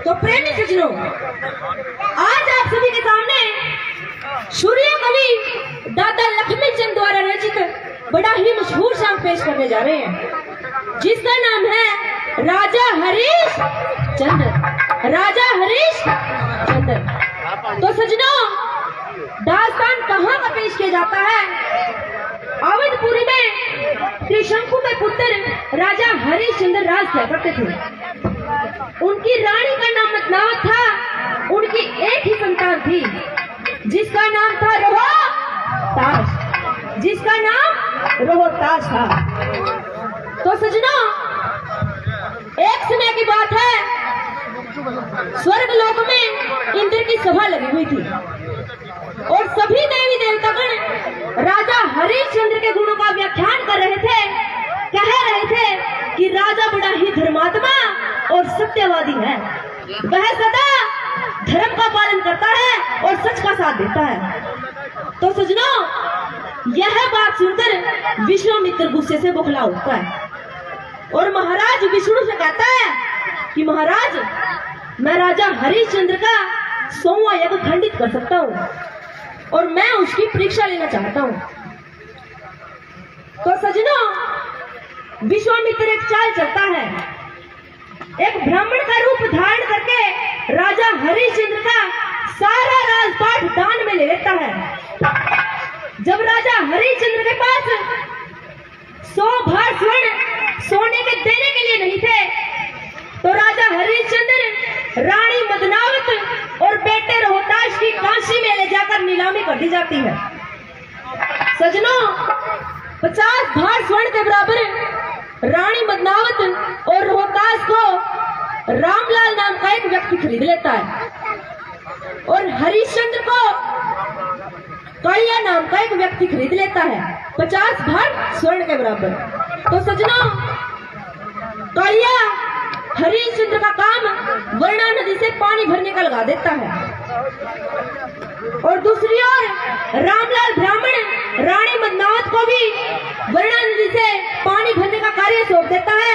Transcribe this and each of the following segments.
तो प्रेमी सज्जनों, आज आप सभी के सामने सूर्य कवि दादा लक्ष्मी चंद द्वारा रचित बड़ा ही मशहूर सॉन्ग पेश करने जा रहे हैं, जिसका नाम है राजा हरीश चंद्र। राजा हरीश चंद्र। तो सज्जनों, दास्तान कहाँ का पेश किया जाता है? अवधपुरी में त्रिशंकु के पुत्र राजा हरीश चंद्र राज किया करते थे। उनकी रानी का नाम मतनावत था। उनकी एक ही संतान थी जिसका नाम था रोहताश, जिसका नाम रोहताश था। तो सज्जनों, एक समय की बात है, स्वर्ग लोक में इंद्र की सभा लगी हुई थी और सभी देवी देवतागण राजा हरीश चंद्र के गुणों का व्याख्यान कर रहे थे। कह रहे थे कि राजा बड़ा ही धर्मात्मा और सत्यवादी है, वह सदा धर्म का पालन करता है और सच का साथ देता है। तो सज्जनों, यह बात सुनकर विश्वामित्र गुस्से से बौखला उठता है और महाराज विष्णु से कहता है कि महाराज, मैं राजा हरिश्चंद्र का 100वां यज्ञ खंडित कर सकता हूँ और मैं उसकी परीक्षा लेना चाहता हूँ। तो सज्जनों, विश्वामित्र एक चाल चलता है, एक ब्राह्मण का रूप धारण करके राजा हरिश्चंद्र का सारा राजपाट दान में ले लेता है। जब राजा हरिश्चंद्र के पास 100 भार स्वर्ण सोने के देने के लिए नहीं थे, तो राजा हरिश्चंद्र रानी मदनावत और बेटे रोहताश की काशी में ले जाकर नीलामी कर दी जाती है। सज्जनों, 50 भार स्वर्ण के बराबर रानी मदनावत और रोहताश को रामलाल नाम का एक व्यक्ति खरीद लेता है और हरिश्चंद्र को कालिया नाम का एक व्यक्ति खरीद लेता है 50 भार स्वर्ण के बराबर। तो सज्जनों, कालिया हरिश्चंद्र का काम वर्णा नदी से पानी भरने का लगा देता है और दूसरी ओर रामलाल ब्राह्मण रानी मदनावत को भी वर्णा नदी से पानी भरने का कार्य सौंप देता है।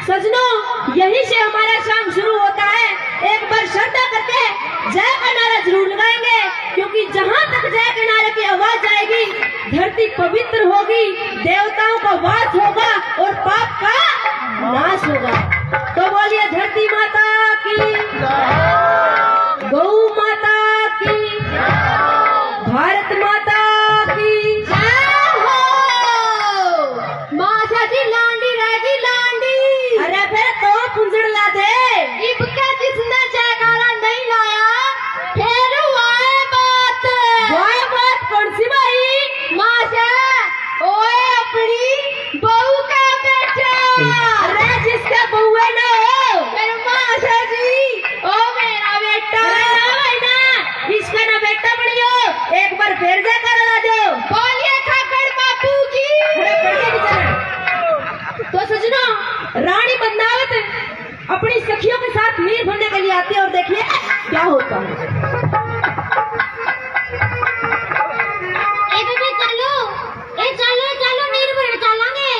सजनों, यही से हमारा शाम शुरू होता है। एक बार श्रद्धा करके जय का नारा जरूर लगाएंगे, क्योंकि जहाँ तक जय के नारे की आवाज जाएगी धरती पवित्र होगी, देवताओं का वास होगा और पाप का नाश होगा। तो बोलिए धरती माता की, गौ माता की, भारत माता की जय हो। माता जी लांडी रहेगी लांडी। अरे फिर तो पुंजड़ ला दे। इब क्या जिसने जयकारा नहीं लाया फिर वाए बात कौन सी भाई? माशा ओए अपनी बहू का बेटा। अरे जिसका बहू है ना हो मेरे माशा जी, ओ मेरा बेटा ना, इसका ना बेटा बढ़ियो। एक बार फिर जयकारा ला दो। बोलिए खाकर बापू की। तो सजनों, रानी बदनावत अपनी सखियों के साथ मीर भरने के लिए आती है और देखिए क्या होता है। चलो मीर भर चलेंगे।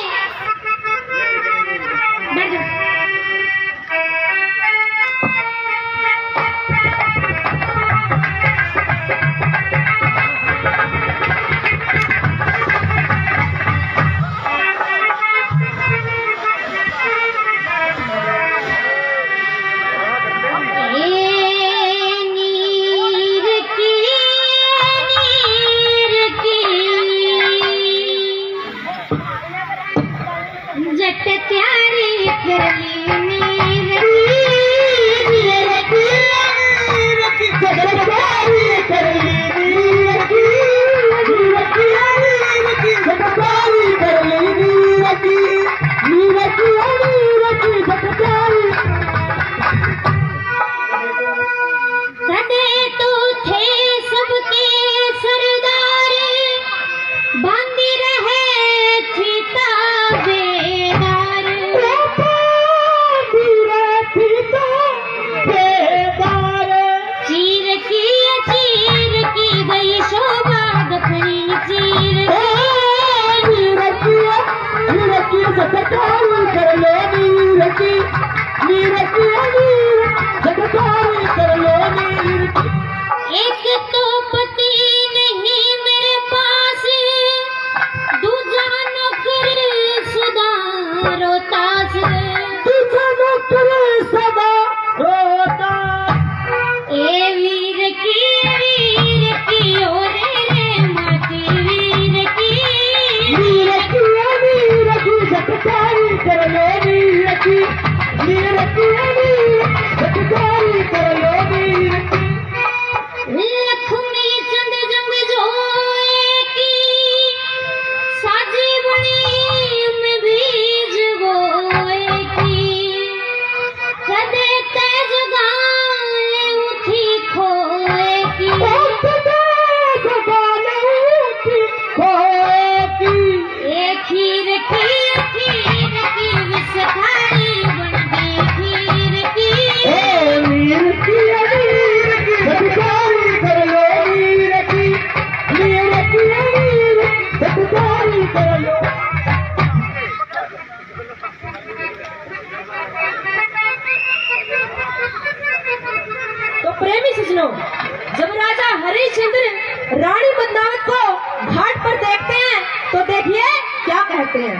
जब राजा हरिश्चंद्र रानी बदनावत को घाट पर देखते हैं तो देखिए क्या कहते हैं।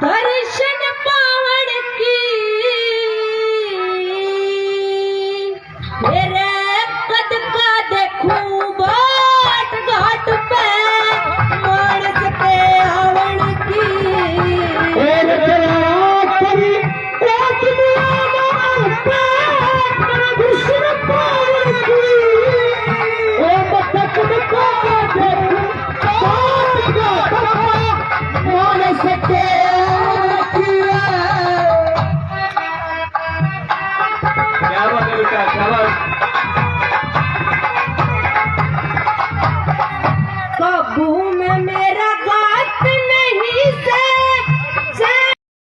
दर्शन पावन की क्या बात है बेटा, क्या बात।